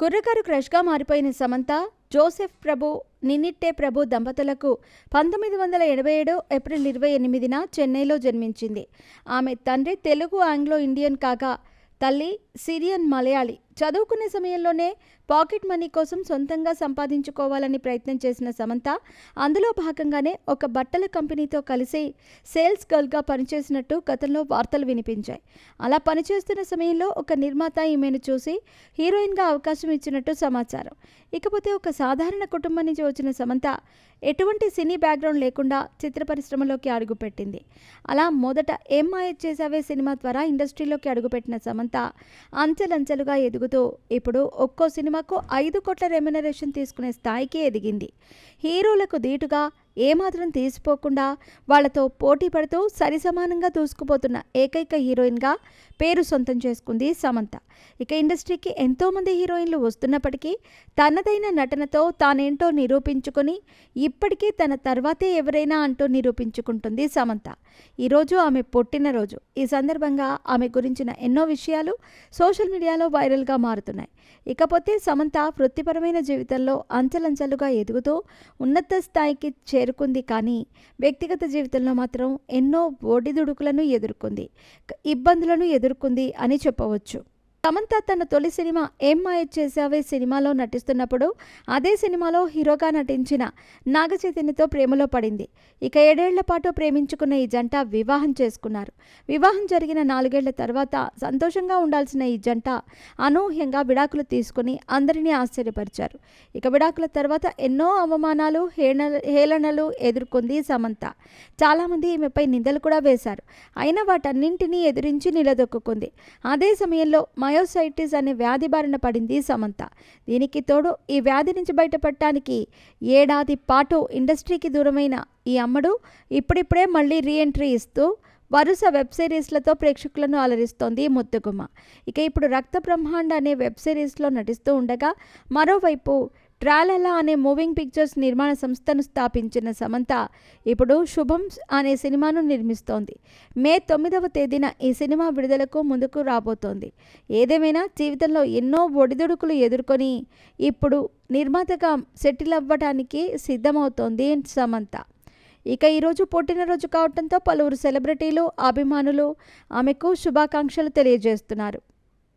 కుర్రకారు క్రష్గా మారిపోయిన సమంత, జోసెఫ్ ప్రభు, నిన్నిట్టే ప్రభు దంపతులకు 1987 ఏప్రిల్ 28న చెన్నైలో జన్మించింది. ఆమె తండ్రి తెలుగు ఆంగ్లో ఇండియన్ కాగా తల్లి సిరియన్ మలయాళీ. చదువుకునే సమయంలోనే పాకెట్ మనీ కోసం సొంతంగా సంపాదించుకోవాలని ప్రయత్నం చేసిన సమంత అందులో భాగంగానే ఒక బట్టల కంపెనీతో కలిసి సేల్స్ గర్ల్గా పనిచేసినట్టు గతంలో వార్తలు వినిపించాయి. అలా పనిచేస్తున్న సమయంలో ఒక నిర్మాత ఈమెను చూసి హీరోయిన్గా అవకాశం ఇచ్చినట్టు సమాచారం. ఇకపోతే ఒక సాధారణ కుటుంబం నుంచి వచ్చిన సమంత ఎటువంటి సినీ బ్యాక్గ్రౌండ్ లేకుండా చిత్ర పరిశ్రమలోకి అడుగుపెట్టింది. అలా మొదట ఏం మాయ చేసావే సినిమా ద్వారా ఇండస్ట్రీలోకి అడుగుపెట్టిన సమంత అంచెలంచెలుగా ఎదుగుతూ ఇప్పుడు ఒక్కో సినిమాకు 5 కోట్ల రెమ్యునరేషన్ తీసుకునే స్థాయికి ఎదిగింది. హీరోలకు ధీటుగా ఏమాత్రం తీసిపోకుండా వాళ్లతో పోటీ పడుతూ సరిసమానంగా దూసుకుపోతున్న ఏకైక హీరోయిన్గా పేరు సొంతం చేసుకుంది సమంత. ఇక ఇండస్ట్రీకి ఎంతోమంది హీరోయిన్లు వస్తున్నప్పటికీ తనదైన నటనతో తానేంటో నిరూపించుకొని ఇప్పటికీ తన తర్వాతే ఎవరైనా అంటూ నిరూపించుకుంటుంది సమంత. ఈరోజు ఆమె పుట్టినరోజు. ఈ సందర్భంగా ఆమె గురించిన ఎన్నో విషయాలు సోషల్ మీడియాలో వైరల్గా మారుతున్నాయి. ఇకపోతే సమంత వృత్తిపరమైన జీవితంలో అంచెలంచెలుగా ఎదుగుతూ ఉన్నత స్థాయికి చేరుకుంది. కానీ వ్యక్తిగత జీవితంలో మాత్రం ఎన్నో ఒడిదుడుకులను ఎదుర్కొంది, ఇబ్బందులను ఎదుర్కొంది అని చెప్పవచ్చు. సమంత తన తొలి సినిమా ఏం మాయ చేసావే సినిమాలో నటిస్తున్నప్పుడు అదే సినిమాలో హీరోగా నటించిన నాగచైతన్యతో ప్రేమలో పడింది. ఇక 7 ఏళ్ల పాటు ప్రేమించుకున్న ఈ జంట వివాహం చేసుకున్నారు. వివాహం జరిగిన 4 ఏళ్ల తర్వాత సంతోషంగా ఉండాల్సిన ఈ జంట అనూహ్యంగా విడాకులు తీసుకుని అందరినీ ఆశ్చర్యపరిచారు. ఇక విడాకుల తర్వాత ఎన్నో అవమానాలు, హేళనలు ఎదుర్కొంది సమంత. చాలామంది ఈమెపై నిందలు కూడా వేశారు. అయినా వాటన్నింటినీ ఎదిరించి నిలదొక్కుంది. అదే సమయంలో మయోసైటిస్ అనే వ్యాధి బారిన పడింది సమంత. దీనికి తోడు ఈ వ్యాధి నుంచి బయటపడటానికి 1 ఏడాది పాటు ఇండస్ట్రీకి దూరమైన ఈ అమ్మడు ఇప్పుడిప్పుడే మళ్ళీ రీఎంట్రీ ఇస్తూ వరుస వెబ్ సిరీస్లతో ప్రేక్షకులను అలరిస్తోంది ముద్దుగుమ్మ. ఇక ఇప్పుడు రక్త బ్రహ్మాండ అనే వెబ్ సిరీస్లో నటిస్తూ ఉండగా మరోవైపు ట్రాలలా అనే మూవింగ్ పిక్చర్స్ నిర్మాణ సంస్థను స్థాపించిన సమంత ఇప్పుడు శుభం అనే సినిమాను నిర్మిస్తోంది. మే 9వ తేదీన ఈ సినిమా విడుదలకు ముందుకు రాబోతోంది. ఏదేమైనా జీవితంలో ఎన్నో ఒడిదుడుకులు ఎదుర్కొని ఇప్పుడు నిర్మాతగా సెటిల్ అవ్వడానికి సిద్ధమవుతోంది సమంత. ఇక ఈరోజు పుట్టినరోజు కావడంతో పలువురు సెలబ్రిటీలు, అభిమానులు ఆమెకు శుభాకాంక్షలు తెలియజేస్తున్నారు.